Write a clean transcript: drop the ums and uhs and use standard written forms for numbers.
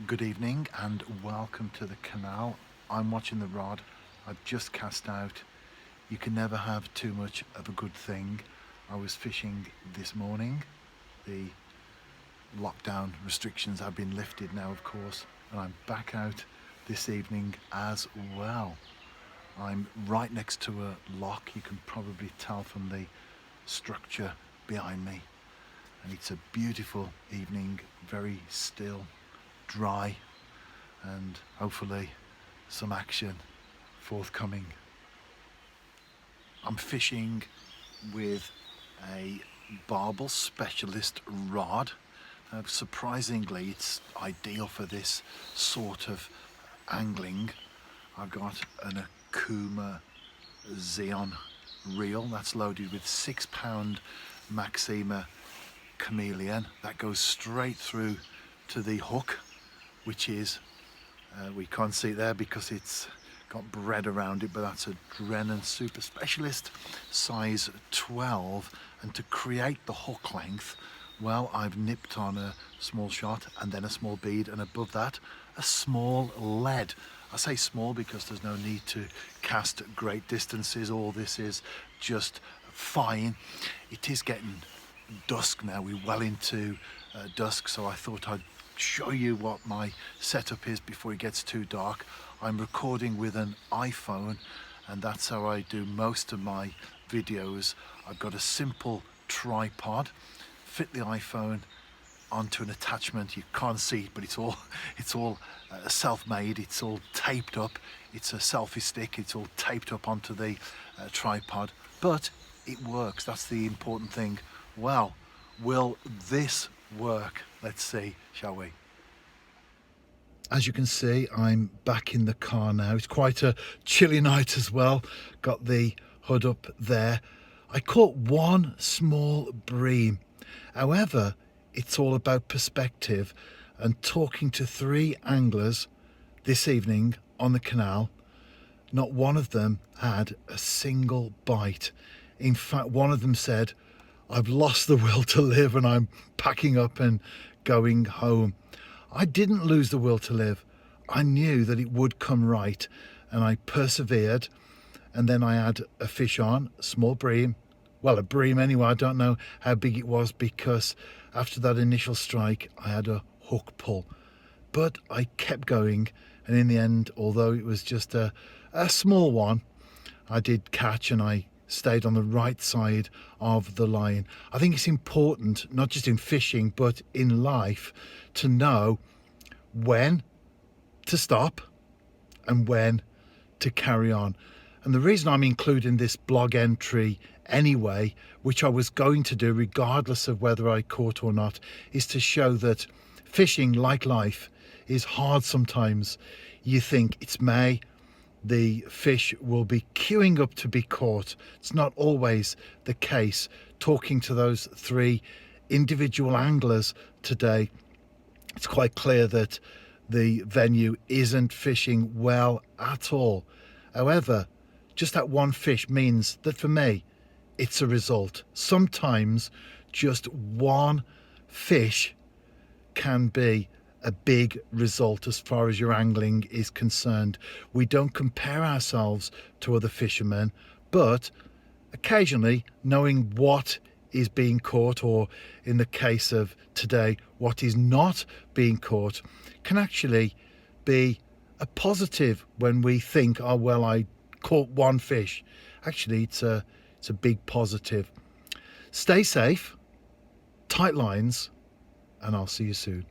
Good evening and welcome to the canal. I'm watching the rod. I've just cast out. You can never have too much of a good thing. I was fishing this morning. The lockdown restrictions have been lifted now, of course, and I'm back out this evening as well. I'm right next to a lock. You can probably tell from the structure behind me, and it's a beautiful evening, very still, dry, and hopefully some action forthcoming. I'm fishing with a Barbel Specialist rod. Surprisingly, it's ideal for this sort of angling. I've got an Okuma Xeon reel that's loaded with 6-pound Maxima Chameleon that goes straight through to the hook, which is we can't see it there because it's got bread around it, but that's a Drennan Super Specialist size 12. And to create the hook length, well, I've nipped on a small shot and then a small bead, and above that a small lead. I say small because there's no need to cast at great distances. All this is just fine. It is getting dusk now. We're well into dusk, so I thought I'd show you what my setup is before it gets too dark. I'm recording with an iPhone, and that's how I do most of my videos. I've got a simple tripod, fit the iPhone onto an attachment. You can't see it, but it's all self-made. It's all taped up. It's a selfie stick. It's all taped up onto the tripod, but it works. That's the important thing. Well, will this work? Let's see, shall we? As you can see, I'm back in the car now. It's quite a chilly night as well. Got the hood up there. I caught one small bream. However, it's all about perspective, and talking to 3 anglers this evening on the canal, not one of them had a single bite. In fact, one of them said, "I've lost the will to live and I'm packing up and going home." I didn't lose the will to live. I knew that it would come right, and I persevered. And then I had a fish on, a small bream. Well, a bream anyway. I don't know how big it was because after that initial strike, I had a hook pull. But I kept going, and in the end, although it was just a small one, I did catch, and I stayed on the right side of the line. I think it's important, not just in fishing, but in life, to know when to stop and when to carry on. And the reason I'm including this blog entry anyway, which I was going to do regardless of whether I caught or not, is to show that fishing, like life, is hard sometimes. You think it's May, the fish will be queuing up to be caught. It's not always the case. Talking to those 3 individual anglers today, it's quite clear that the venue isn't fishing well at all. However, just that one fish means that for me, it's a result. Sometimes just one fish can be a big result as far as your angling is concerned. We don't compare ourselves to other fishermen, but occasionally knowing what is being caught, or in the case of today, what is not being caught, can actually be a positive when we think, oh, well, I caught one fish. Actually, it's a big positive. Stay safe, tight lines, and I'll see you soon.